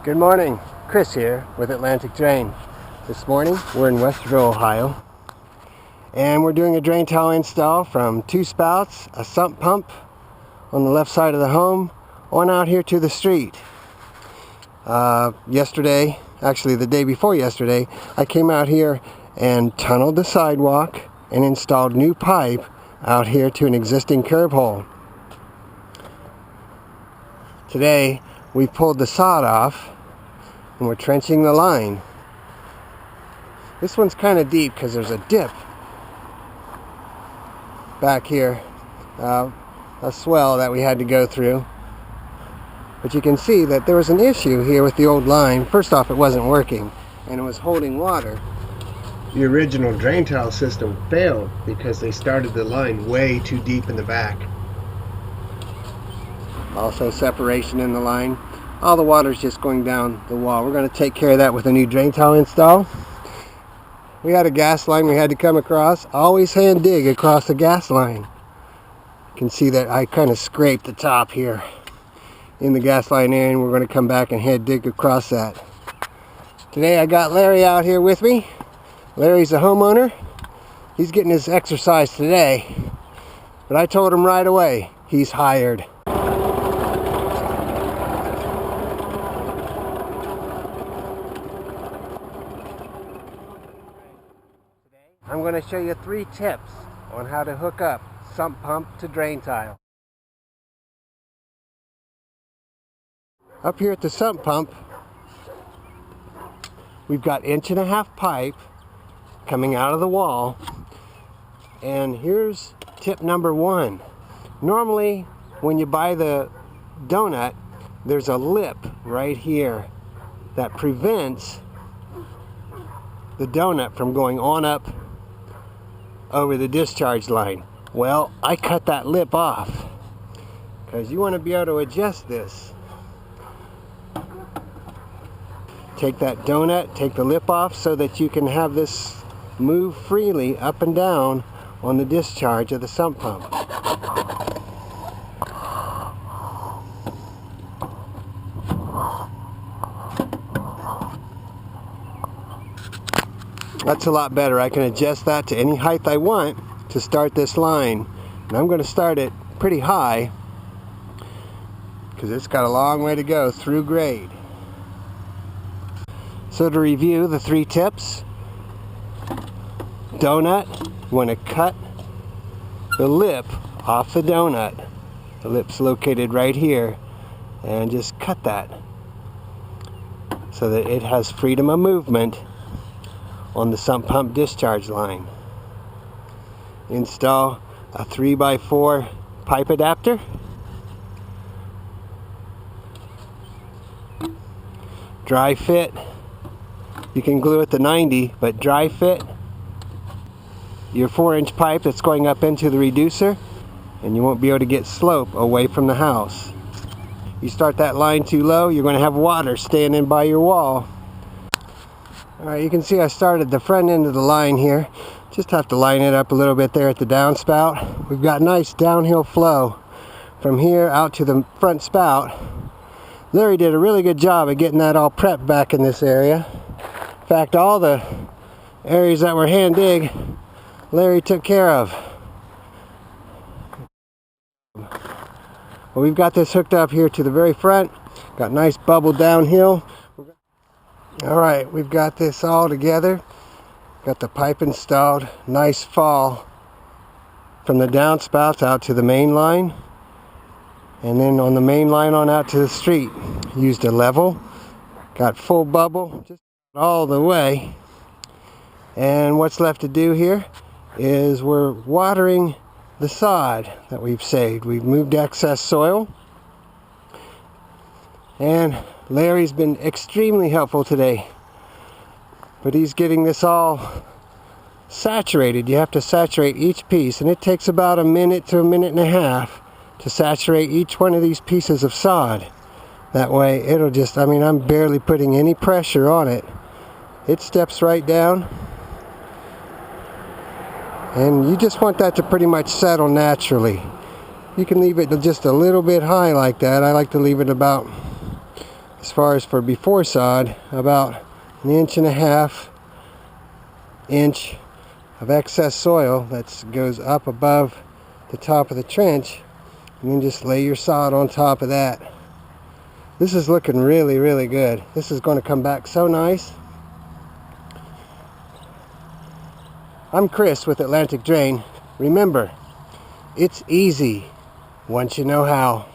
Good morning, Chris here with Atlantic Drain. This morning we're in Westerville, Ohio, and we're doing a drain tile install from 2 spouts, a sump pump on the left side of the home, on out here to the street. Yesterday, actually the day before yesterday, I came out here and tunneled the sidewalk and installed new pipe out here to an existing curb hole. Today we pulled the sod off and we're trenching the line. This one's kind of deep because there's a dip back here, a swell that we had to go through. But you can see that there was an issue here with the old line. First off, it wasn't working and it was holding water. The original drain tile system failed because they started the line way too deep in the back. Also separation in the line. All the water's just going down the wall. We're going to take care of that with a new drain tile install. We had a gas line we had to come across. Always hand dig across the gas line. You can see that I kind of scraped the top here in the gas line area, and we're going to come back and hand dig across that. Today I got Larry out here with me. Larry's a homeowner. He's getting his exercise today, but I told him right away he's hired. I'm going to show you 3 tips on how to hook up sump pump to drain tile. Up here at the sump pump, we've got 1.5 inch pipe coming out of the wall. And here's tip number 1. Normally, when you buy the donut, there's a lip right here that prevents the donut from going on up over the discharge line. Well, I cut that lip off because you want to be able to adjust this. Take that donut, take the lip off so that you can have this move freely up and down on the discharge of the sump pump. That's a lot better. I can adjust that to any height I want to start this line. And I'm going to start it pretty high because it's got a long way to go through grade. So to review the 3 tips: donut, you want to cut the lip off the donut. The lip's located right here, and just cut that so that it has freedom of movement on the sump pump discharge line. Install a 3x4 pipe adapter. Dry fit. You can glue it to 90, but dry fit your 4-inch pipe that's going up into the reducer, and you won't be able to get slope away from the house. You start that line too low, you're going to have water standing by your wall. Alright, you can see I started the front end of the line here. Just have to line it up a little bit there at the downspout. We've got nice downhill flow from here out to the front spout. Larry did a really good job of getting that all prepped back in this area. In fact, all the areas that were hand dig, Larry took care of. Well, we've got this hooked up here to the very front. Got nice bubble downhill. Alright, we've got this all together. Got the pipe installed. Nice fall from the downspouts out to the main line. And then on the main line on out to the street. Used a level. Got full bubble just all the way. And what's left to do here is we're watering the sod that we've saved. We've moved excess soil. And Larry's been extremely helpful today, but he's getting this all saturated. You have to saturate each piece, and it takes about 1 minute to 1.5 minutes to saturate each one of these pieces of sod. That way it'll just, I'm barely putting any pressure on it. It steps right down, and you just want that to pretty much settle naturally. You can leave it just a little bit high like that. I like to leave it about As far as for before sod, about 1.5 inch of excess soil that goes up above the top of the trench, and then just lay your sod on top of that. This is looking really, really good. This is going to come back so nice. I'm Chris with Atlantic Drain. Remember, it's easy once you know how.